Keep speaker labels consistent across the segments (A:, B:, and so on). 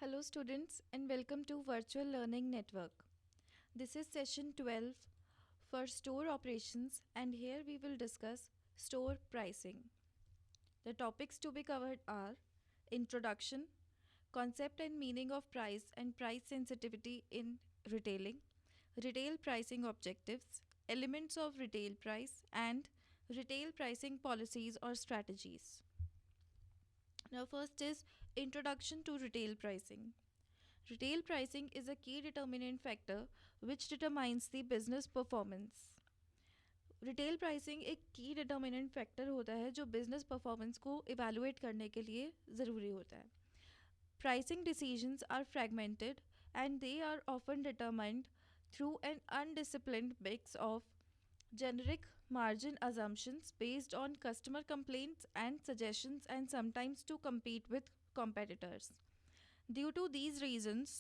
A: Hello, students, and welcome to Virtual Learning Network. This is session 12 for store operations, and here we will discuss store pricing. The topics to be covered are introduction, concept and meaning of price and price sensitivity in retailing, retail pricing objectives, elements of retail price, and retail pricing policies or strategies. Now, first is introduction to retail pricing. Retail pricing is a key determinant factor which determines the business performance. Retail pricing एक की determinant factor होता है जो business performance को evaluate करने के लिए ज़रूरी होता है. Pricing decisions are fragmented and they are often determined through an undisciplined mix of generic margin assumptions based on customer complaints and suggestions and sometimes to compete with competitors. Due to these reasons,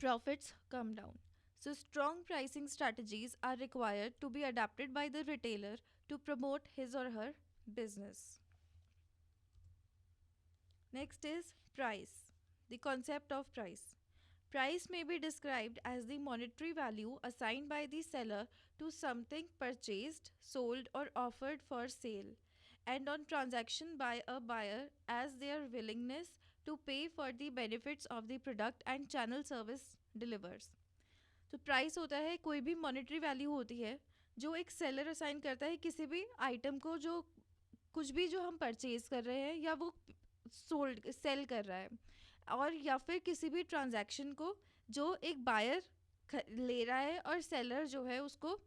A: profits come down. So, strong pricing strategies are required to be adapted by the retailer to promote his or her business. Next is price. The concept of price. Price may be described as the monetary value assigned by the seller to something purchased, sold, or offered for sale, and on transaction by a buyer as their willingness to pay for the benefits of the product and channel service delivers. तो price होता है कोई भी monetary value होती है जो एक seller assign करता है किसी भी आइटम को जो कुछ भी जो हम परचेज कर रहे हैं या वो सोल्ड सेल कर रहा है और या फिर किसी भी ट्रांजैक्शन को जो एक बायर ले रहा है और सेलर जो है उसको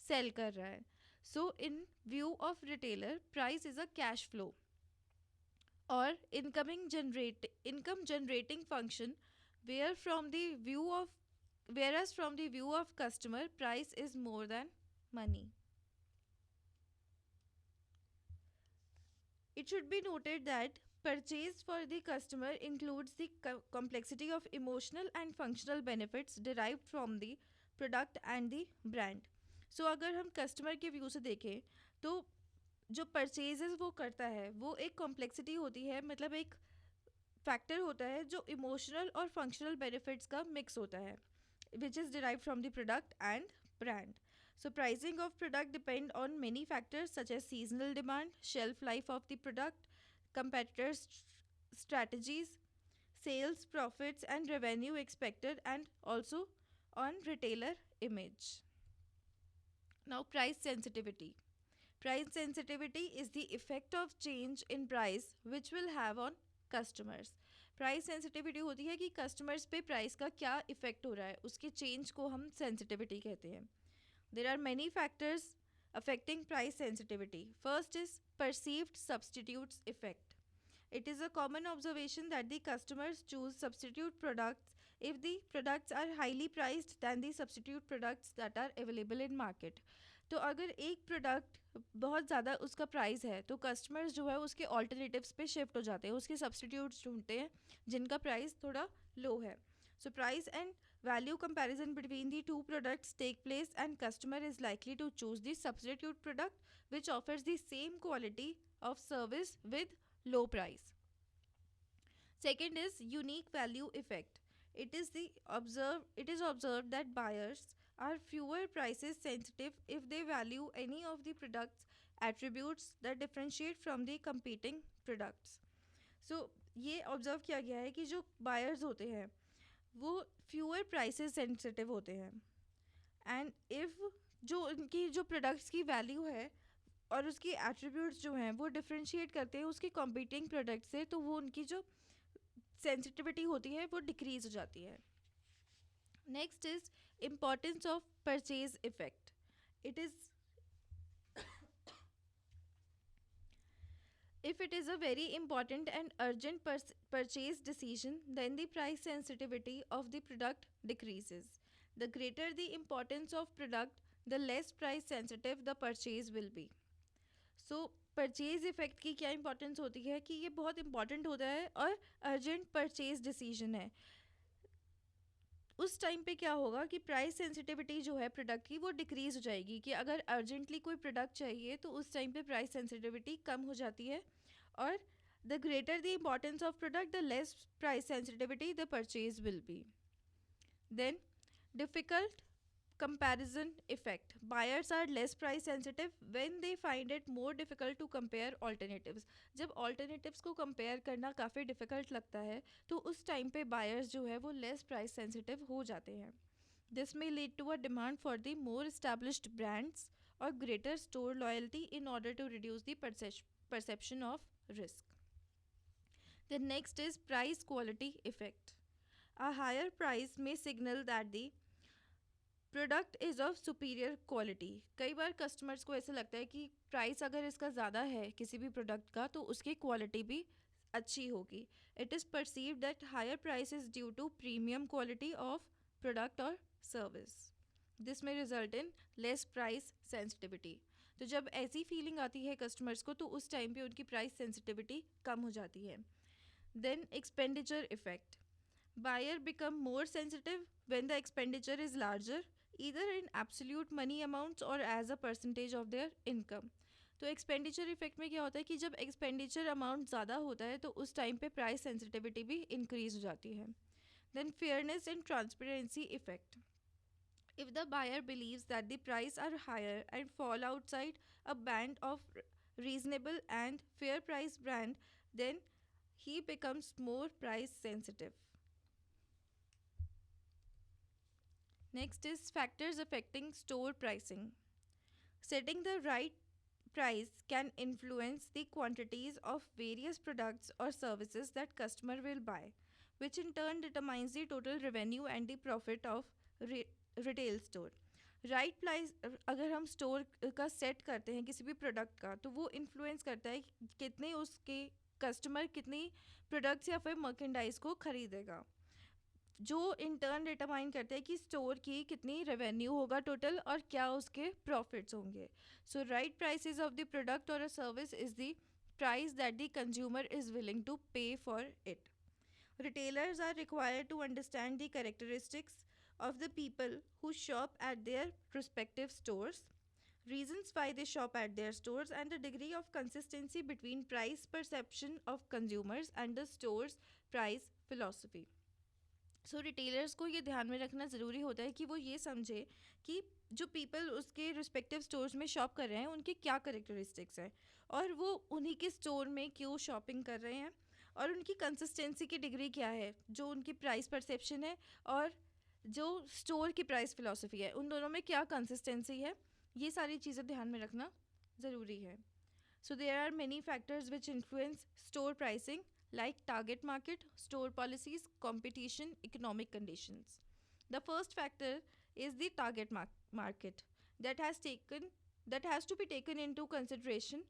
A: सेल कर रहा है. So in view of retailer price is a cash flow और income generating function where from the view of whereas from the view of customer price is more than money. It should be noted that purchase for the customer includes the complexity of emotional and functional benefits derived from the product and the brand. So अगर हम customer के view से देखें तो जो purchases वो करता है वो एक कॉम्प्लेक्सिटी होती है, मतलब एक फैक्टर होता है जो इमोशनल और फंक्शनल बेनिफिट्स का मिक्स होता है which is derived from the product and brand. So pricing of product depend on many factors such as seasonal demand, shelf life of the product, competitors strategies, sales profits and revenue expected, and also on retailer image. Now price sensitivity. Price sensitivity is the effect of change in price which will have on customers. Price sensitivity होती है कि customers पे price का क्या effect हो रहा है, उसके चेंज को हम सेंसिटिविटी कहते हैं. There are many factors affecting price sensitivity. First is perceived substitutes effect. It is a common observation that the customers choose substitute products if the products are highly priced than the substitute products that are available in market. तो अगर एक product बहुत ज़्यादा उसका price है तो customers जो है उसके ऑल्टरनेटिव्स पे शिफ्ट हो जाते हैं, उसके सब्सटीट्यूट्स ढूंढते हैं जिनका प्राइस थोड़ा लो है. So price and value comparison between the two products take place and customer is likely to choose the substitute product which offers the same quality of service with low price. Second is unique value effect. It is observed that buyers are fewer prices sensitive if they value any of the products attributes that differentiate from the competing products. So ये observe किया गया है कि जो buyers होते हैं वो fewer prices sensitive होते हैं एंड इफ़ जो उनकी जो प्रोडक्ट्स की वैल्यू है और उसकी एट्रीब्यूट्स जो हैं वो डिफ्रेंशिएट करते हैं उसकी कॉम्पिटिंग प्रोडक्ट से, तो वो उनकी जो सेंसिटिविटी होती है वो डिक्रीज हो जाती है. Next is importance of purchase effect. It is if it is a very important and urgent purchase decision, then the price sensitivity of the product decreases. The greater the importance of product, the less price sensitive the purchase will be. So purchase effect की क्या importance होती है कि ये बहुत important होता है और अर्जेंट परचेज डिसीजन है. उस टाइम पे क्या होगा कि प्राइस सेंसिटिविटी जो है प्रोडक्ट की वो डिक्रीज़ हो जाएगी कि अगर अर्जेंटली कोई प्रोडक्ट चाहिए तो उस टाइम पे प्राइस सेंसिटिविटी कम हो जाती है और The greater the importance of product, the less price sensitivity the purchase will be. Then, difficult comparison effect. Buyers are less price sensitive when they find it more difficult to compare alternatives. जब alternatives को compare करना काफ़ी difficult लगता है तो उस time पे buyers जो है वो less price sensitive हो जाते हैं. This may lead to a demand for the more established brands or greater store loyalty in order to reduce the perception of risk. The next is price quality effect. A higher price may signal that the product is of superior quality. कई बार customers को ऐसा लगता है कि price अगर इसका ज़्यादा है किसी भी प्रोडक्ट का तो उसकी क्वालिटी भी अच्छी होगी. It is perceive that higher price is due to premium quality of product और सर्विस. दिस में result in less price sensitivity. तो जब ऐसी फीलिंग आती है कस्टमर्स को तो उस टाइम पे उनकी प्राइस सेंसिटिविटी कम हो जाती है. Then expenditure effect. Buyer become more sensitive when the expenditure is larger, either in absolute money amounts or as a percentage of their income. तो एक्सपेंडिचर इफेक्ट में क्या होता है कि जब एक्सपेंडिचर अमाउंट ज़्यादा होता है तो उस टाइम पे प्राइस सेंसिटिविटी भी इंक्रीज हो जाती है. Then fairness and transparency effect. If the buyer believes that the price are higher and fall outside a band of reasonable and fair price brand, then he becomes more price sensitive. Next is factors affecting store pricing. Setting the right price can influence the quantities of various products or services that customer will buy, which in turn determines the total revenue and the profit of retail store. Right price अगर हम store का set करते हैं किसी भी product का तो वो इन्फ्लुएंस करता है कि कितने उसके कस्टमर कितनी प्रोडक्ट्स या फिर मर्केंडाइज को खरीदेगा, जो इन टर्न डिटरमाइन करते हैं कि स्टोर की कितनी रेवेन्यू होगा टोटल और क्या उसके प्रॉफिट्स होंगे. So right prices of the product और a service is the price that the consumer is willing to pay for it. Retailers are required to understand the characteristics of the people who shop at their respective stores, reasons why they shop at their stores, and the degree of consistency between price perception of consumers and the store's price philosophy. So retailers को ये ध्यान में रखना ज़रूरी होता है कि वो ये समझे कि जो पीपल उसके रिस्पेक्टिव स्टोर्स में शॉप कर रहे हैं उनके क्या करेक्टरिस्टिक्स हैं और वो उन्हीं के स्टोर में क्यों शॉपिंग कर रहे हैं और उनकी कंसिस्टेंसी की डिग्री क्या है, जो उनकी प्राइस परसेप्शन है और जो स्टोर की प्राइस फिलॉसफी है, उन दोनों में क्या कंसिस्टेंसी है. ये सारी चीज़ें ध्यान में रखना ज़रूरी है. So there are many factors which influence store pricing like target market, store policies, competition, economic conditions. The first factor is the target market that has to be taken into consideration.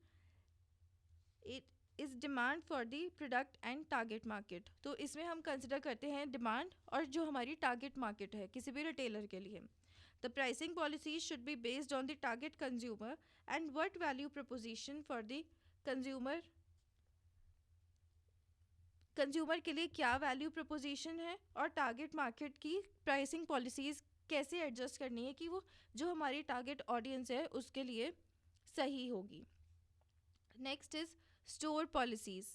A: It is demand for the product and target market. तो इसमें हम consider करते हैं demand और जो हमारी target market है किसी भी रिटेलर के लिए. The pricing policies should be based on the target consumer and what value proposition for the consumer consumer के लिए क्या वैल्यू प्रपोजिशन है और टारगेट मार्केट की प्राइसिंग पॉलिसीज़ कैसे एडजस्ट करनी है कि वो जो हमारी टारगेट ऑडियंस है उसके लिए सही होगी. Next is store policies.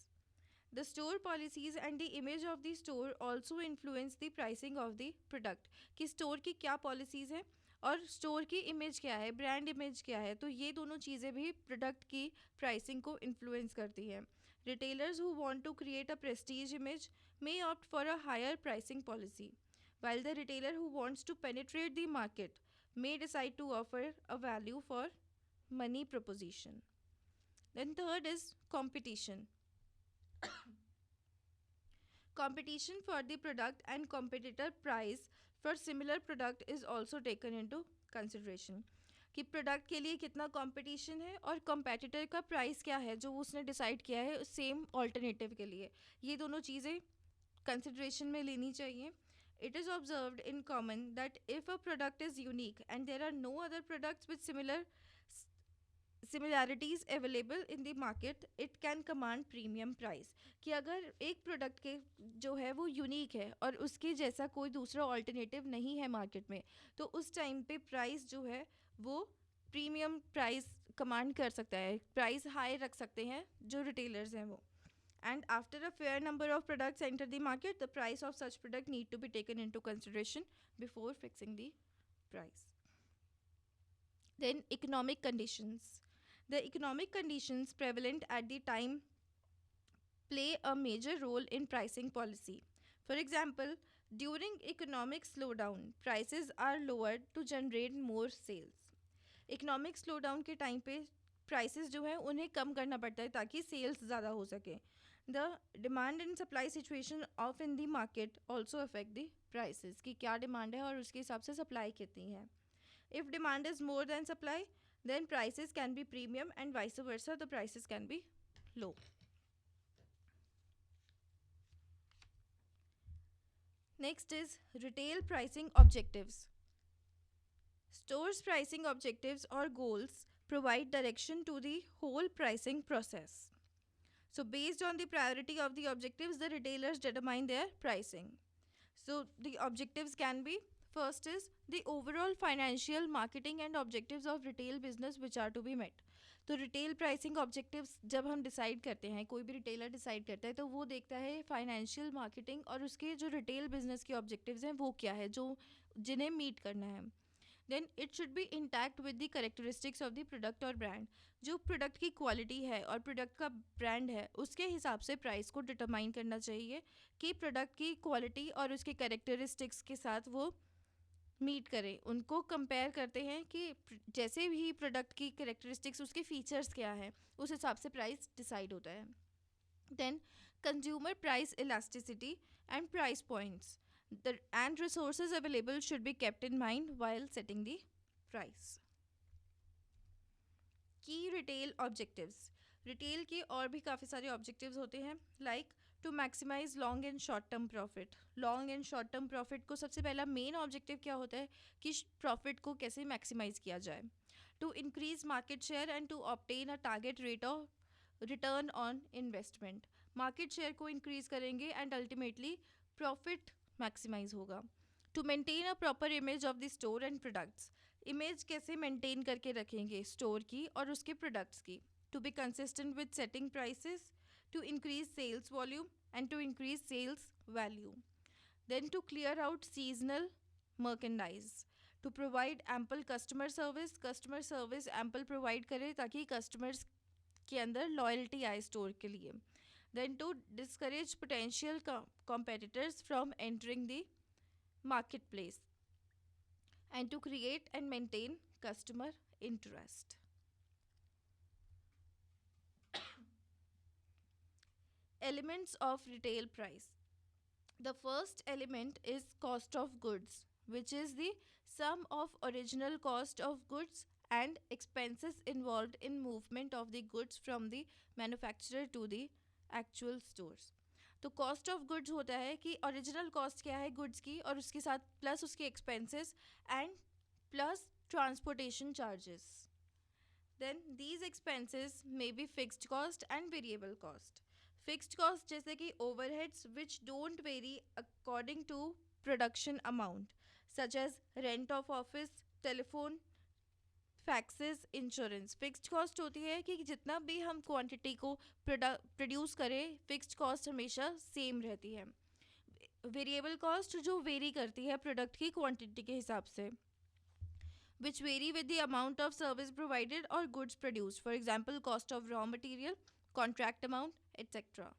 A: The store policies and the image of the store also influence the pricing of the product. कि स्टोर की क्या पॉलिसीज़ हैं और स्टोर की इमेज क्या है, ब्रांड इमेज क्या है, तो ये दोनों चीज़ें भी प्रोडक्ट की प्राइसिंग को इन्फ्लुएंस करती हैं. Retailers who want to create a prestige image may opt for a higher pricing policy, while the retailer who wants to penetrate the market may decide to offer a value for money proposition. Then, third is competition. Competition for the product and competitor price for similar product is also taken into consideration. कि product के लिए कितना competition है और competitor का price क्या है जो उसने डिसाइड किया है सेम ऑल्टरनेटिव के लिए, ये दोनों चीज़ें कंसिडरेशन में लेनी चाहिए. It is observed in common that if a product is unique and there are no other products with similarities available in the market it can command premium price. कि अगर एक प्रोडक्ट के जो है वो यूनिक है और उसके जैसा कोई दूसरा ऑल्टरनेटिव नहीं है मार्केट में तो उस टाइम पे प्राइस जो है वो प्रीमियम प्राइस कमांड कर सकता है, प्राइस हाई रख सकते हैं जो रिटेलर्स हैं वो. And after a fair number of products enter the market, the price of such product need to be taken into consideration before fixing the price. Then economic conditions. The economic conditions prevalent at the time play a major role in pricing policy. For example, during economic slowdown, prices are lowered to generate more sales. Economic slow down के time पे prices जो है उन्हें कम करना पड़ता है ताकि sales ज़्यादा हो सके. The demand and supply situation of in the market also affect the prices कि क्या डिमांड है और उसके हिसाब से सप्लाई कितनी है. If demand is more than supply then prices can be premium and vice versa the prices can be low. Next is retail pricing objectives. Stores pricing objectives or goals provide direction to the whole pricing process. So based on the priority of the objectives the retailers determine their pricing. So the objectives can be, first is the overall financial marketing and objectives of retail business which are to be met. तो retail pricing objectives जब हम decide करते हैं, कोई भी retailer decide करता है तो वो देखता है फाइनेंशियल मार्केटिंग और उसके जो रिटेल बिजनेस के ऑब्जेक्टिव्स हैं वो क्या है जो जिन्हें मीट करना है. Then it should be intact with the characteristics of the product और ब्रांड. जो प्रोडक्ट की क्वालिटी है और प्रोडक्ट का ब्रांड है उसके हिसाब से प्राइस को डिटरमाइन करना चाहिए कि प्रोडक्ट की क्वालिटी और उसके करेक्टरिस्टिक्स के साथ वो मीट करें. उनको कंपेयर करते हैं कि जैसे भी प्रोडक्ट की करेक्टरिस्टिक्स उसके फीचर्स क्या हैं उस हिसाब से प्राइस डिसाइड होता है. Then consumer price elasticity and price points and resources available should be kept in mind while setting the price. Key retail objectives. Retail के और भी काफ़ी सारे ऑब्जेक्टिव्स होते हैं like to maximize long and short term profit. Long and short term profit को सबसे पहला मेन ऑब्जेक्टिव क्या होता है कि प्रॉफिट को कैसे मैक्सिमाइज किया जाए. To increase market share and to obtain a target rate of return on investment. Market share को इंक्रीज करेंगे एंड अल्टीमेटली प्रॉफिट मैक्सिमाइज होगा. To maintain a proper image of the store and products. Image कैसे maintain करके रखेंगे store की और उसके products की. To be consistent with setting prices. To increase sales volume and to increase sales value. Then to clear out seasonal merchandise. To provide ample customer service. Customer service ample provide करे ताकि customers के अंदर loyalty आए store के लिए. Then to discourage potential competitors from entering the marketplace and to create and maintain customer interest. Elements of retail price. The first element is cost of goods, which is the sum of original cost of goods and expenses involved in movement of the goods from the manufacturer to the actual stores. तो cost of goods होता है कि original cost क्या है goods की और उसके साथ प्लस उसके expenses and plus transportation charges. Then these expenses may be fixed cost and variable cost. Fixed cost जैसे कि overheads which don't vary according to production amount such as rent of office, telephone, faxes, insurance. Fixed cost होती है कि जितना भी हम quantity को produce करें फिक्स्ड कॉस्ट हमेशा सेम रहती है. वेरिएबल कॉस्ट जो वेरी करती है प्रोडक्ट की क्वांटिटी के हिसाब से which vary with the amount of service provided और goods produce. For example cost of raw material, contract amount etcetera.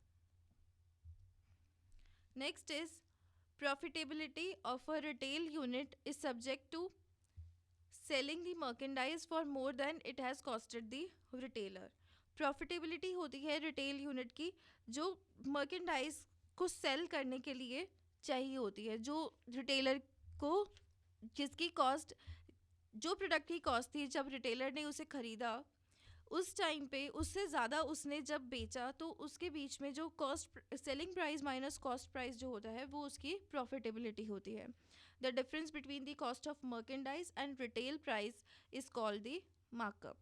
A: Next is profitability of a retail unit is subject to selling the merchandise for more than it has costed the retailer. Profitability होती है retail unit की जो merchandise को cell करने के लिए चाहिए होती है, जो रिटेलर को जिसकी कॉस्ट जो प्रोडक्ट की कॉस्ट थी जब रिटेलर ने उसे ख़रीदा उस टाइम पे उससे ज़्यादा उसने जब बेचा तो उसके बीच में जो cost selling price minus cost price जो होता है वो उसकी प्रॉफिटेबिलिटी होती है. The difference between the cost of merchandise and retail price is called the markup.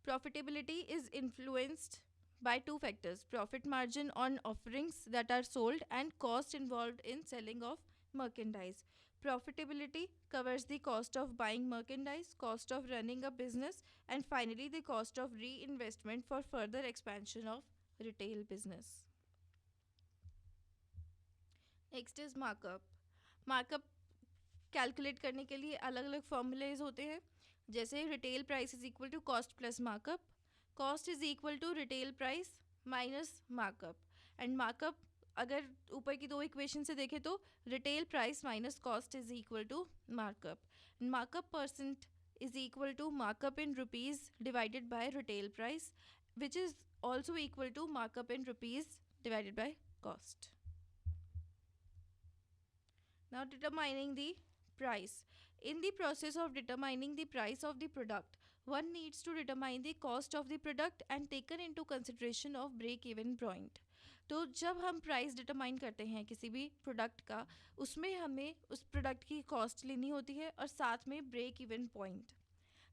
A: Profitability is influenced by two factors: profit margin on offerings that are sold and cost involved in selling of merchandise. Profitability covers the cost of buying merchandise, cost of running a business, and finally the cost of reinvestment for further expansion of retail business. Next is markup. Markup calculate करने के लिए अलग अलग formulas होते हैं. जैसे retail price is equal to cost plus markup. Cost is equal to retail price minus markup. And markup अगर ऊपर की दो इक्वेशन से देखें तो retail price minus cost is equal to markup. Markup percent is equal to markup in rupees divided by retail price, which is also equal to markup in rupees divided by cost. Now determining the price. In the process of determining the price of the product, one needs to determine the cost of the product and taken into consideration of break even point. तो जब हम price determine करते हैं किसी भी product का, उसमें हमें उस प्रोडक्ट की कॉस्ट लेनी होती है और साथ में break even point.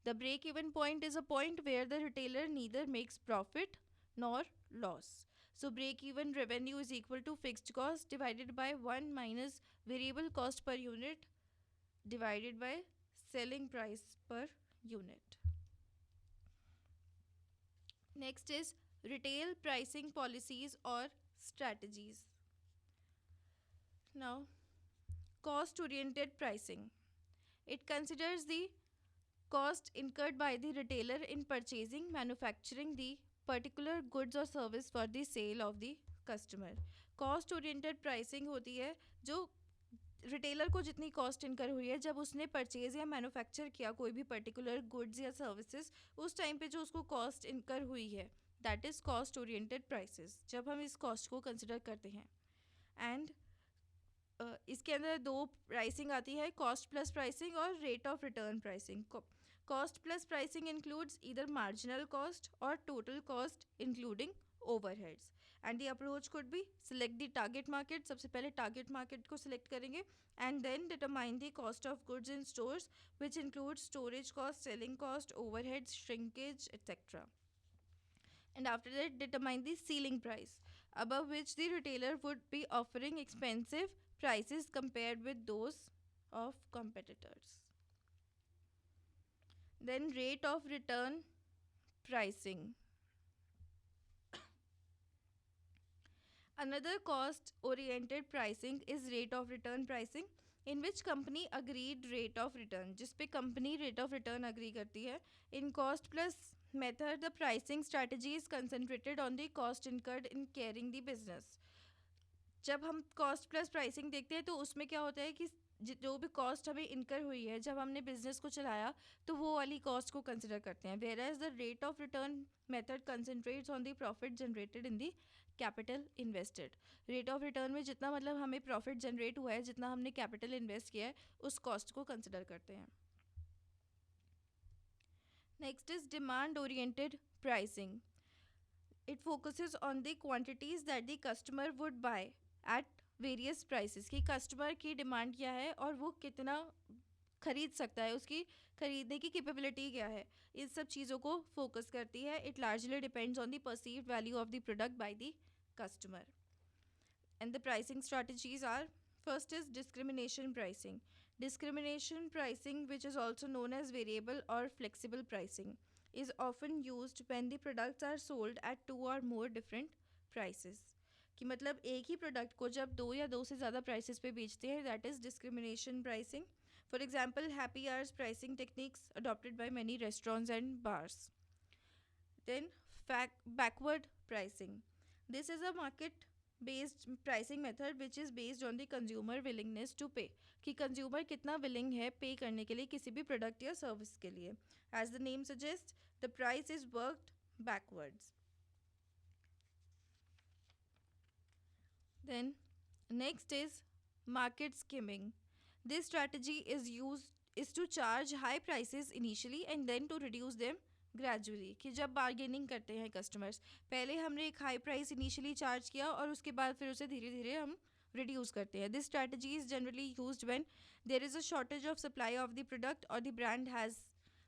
A: The break-even point is a point where the retailer neither makes profit nor loss. So break-even revenue is equal to fixed cost divided by 1 minus variable cost per unit divided by selling price per unit. Next is retail pricing policies or strategies. Now, cost-oriented pricing. It considers the cost incurred by the retailer in purchasing, manufacturing the particular goods or service for the sale of the customer. Cost oriented pricing होती है जो retailer को जितनी cost incur हुई है जब उसने purchase या मैन्युफैक्चर किया कोई भी पर्टिकुलर गुड्स या सर्विसेज, उस टाइम पे जो उसको कॉस्ट इनकर हुई है, that is cost oriented prices, जब हम इस कॉस्ट को कंसिडर करते हैं. एंड इसके अंदर दो प्राइसिंग आती है, कॉस्ट प्लस प्राइसिंग और rate of return pricing. Cost plus pricing includes either marginal cost और total cost including overheads. And the approach could be select the target market. सबसे पहले टारगेट मार्केट को सिलेक्ट करेंगे and then determine the cost of goods in stores which include storage cost, selling cost, overheads, shrinkage etcetera. And after that determine the ceiling price above which the retailer would be offering expensive prices compared with those of competitors. Then rate of return pricing. Another cost oriented pricing is rate of return pricing in which company agreed rate of return, जिस पे company rate of return agree करती है. In cost plus method the pricing strategy is concentrated on the cost incurred in carrying the business. जब हम cost plus pricing देखते हैं तो उसमें क्या होता है कि जो भी कॉस्ट हमें इनकर हुई है जब हमने बिजनेस को चलाया तो वो वाली कॉस्ट को कंसिडर करते हैं. Whereas the rate of return method concentrates on the profit generated in the capital invested. Rate of return में जितना मतलब हमें प्रॉफिट जनरेट हुआ है, जितना हमने कैपिटल इन्वेस्ट किया है, उस कॉस्ट को कंसिडर करते हैं. Next is demand oriented pricing. It focuses on the quantities that the customer would buy at various prices. कि कस्टमर की डिमांड क्या है और वो कितना खरीद सकता है, उसकी खरीदने की कैपेबिलिटी क्या है, इन सब चीज़ों को फोकस करती है. It largely depends on the perceived value of the product by the customer. And the pricing strategies are, first is discrimination pricing. Discrimination pricing, which is also known as variable or flexible pricing, is often used when the products are sold at two or more different prices. कि मतलब एक ही product को जब दो या दो से ज़्यादा प्राइसेस पे बेचते हैं, that is discrimination pricing. For example happy hours pricing techniques adopted by many restaurants and bars. Then backward pricing. This is a market based pricing method which is based on the consumer willingness to pay. कि consumer कितना willing है पे करने के लिए किसी भी product या सर्विस के लिए. As the name suggest the price is worked backwards. Then next is market skimming. This strategy is to charge high prices initially and then to reduce them gradually. कि जब बार्गेनिंग करते हैं customers, पहले हमने एक high price initially charge किया और उसके बाद फिर उसे धीरे धीरे हम रिड्यूस करते हैं. This strategy is generally used when there is a shortage of supply of the product और the brand has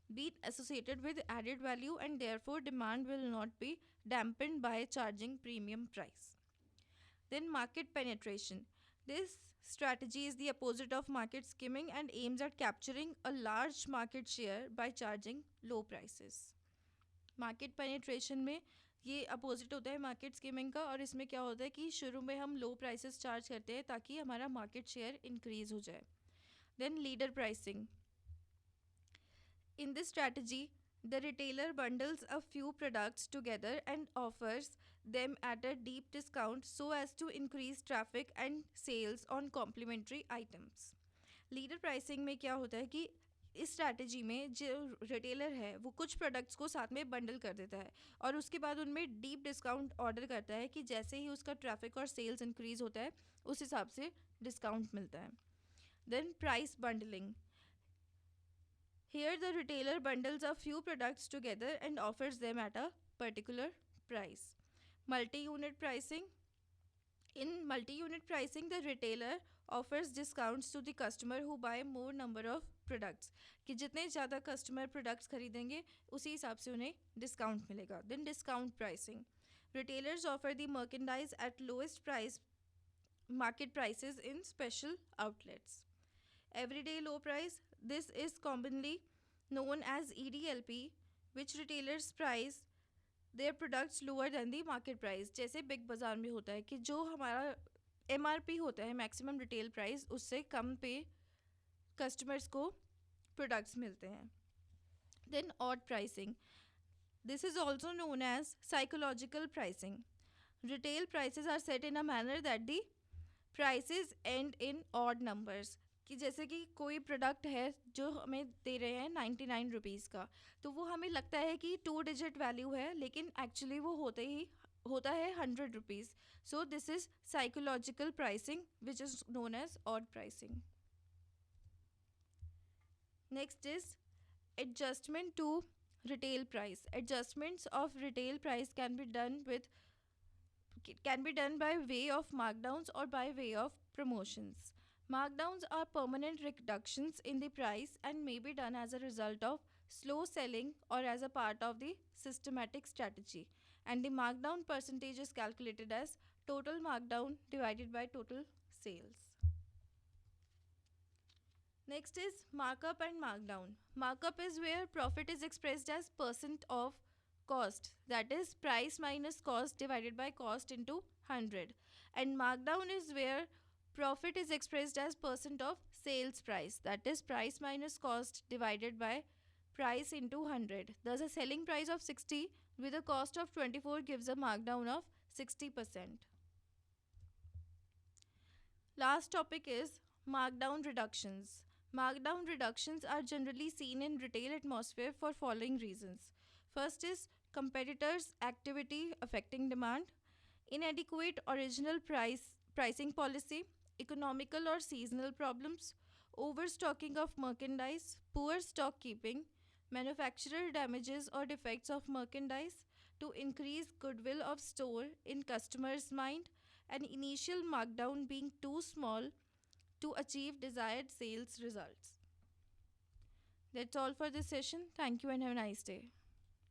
A: been associated with added value and therefore demand will not be dampened by charging premium price. Then market penetration. This strategy is the opposite of market skimming and aims at capturing a large market share by charging low prices. Market penetration में ये opposite होता है market skimming का, और इसमें क्या होता है कि शुरू में हम लो प्राइसेस चार्ज करते हैं ताकि हमारा मार्केट शेयर इंक्रीज हो जाए. Then leader pricing. In this strategy, the retailer bundles a few products together and offers them at a deep discount so as to increase traffic and sales on complementary items. Leader pricing में क्या होता है कि इस strategy में जो retailer है वो कुछ प्रोडक्ट्स को साथ में बंडल कर देता है और उसके बाद उनमें डीप डिस्काउंट ऑर्डर करता है कि जैसे ही उसका ट्रैफिक और सेल्स इंक्रीज होता है उस हिसाब से डिस्काउंट मिलता है. Then price bundling. Here, the retailer bundles a few products together and offers them at a particular price. Multi unit pricing. In multi unit pricing, the retailer offers discounts to the customer who buy more number of products. कि जितने ज़्यादा customer products खरीदेंगे उसी हिसाब से उन्हें discount मिलेगा. Then discount pricing. Retailers offer the merchandise at lowest price market prices in special outlets. Everyday low price. This is commonly known as EDLP, which retailers price their products lower than the market price. जैसे big बाज़ार में होता है कि जो हमारा MRP होता है मैक्सिमम रिटेल प्राइस उससे कम पे कस्टमर्स को प्रोडक्ट्स मिलते हैं. Then odd pricing. This is also known as psychological pricing. Retail prices are set in a manner that the prices end in odd numbers. कि जैसे कि कोई प्रोडक्ट है जो हमें दे रहे हैं 99 रुपीज़ का, तो वो हमें लगता है कि 2 डिजिट वैल्यू है लेकिन एक्चुअली वो होता है 100 rupees. So this is psychological pricing which is known as odd pricing. Next is adjustment to retail price. Adjustments of retail price can be done by way of markdowns or by way of promotions. Markdowns are permanent reductions in the price and may be done as a result of slow selling or as a part of the systematic strategy. And the markdown percentage is calculated as total markdown divided by total sales. Next is markup and markdown. Markup is where profit is expressed as percent of cost, that is price minus cost divided by cost into 100. And markdown is where profit is expressed as percent of sales price, that is price minus cost divided by price into 100. Thus, a selling price of 60 with a cost of 24 gives a markdown of 60%. Last topic is markdown reductions. Markdown reductions are generally seen in retail atmosphere for following reasons. First is competitors' activity affecting demand, inadequate original pricing policy, economical or seasonal problems, overstocking of merchandise, poor stock keeping, manufacturer damages or defects of merchandise, to increase goodwill of store in customers' mind, an initial markdown being too small to achieve desired sales results. That's all for this session. Thank you and have a nice day.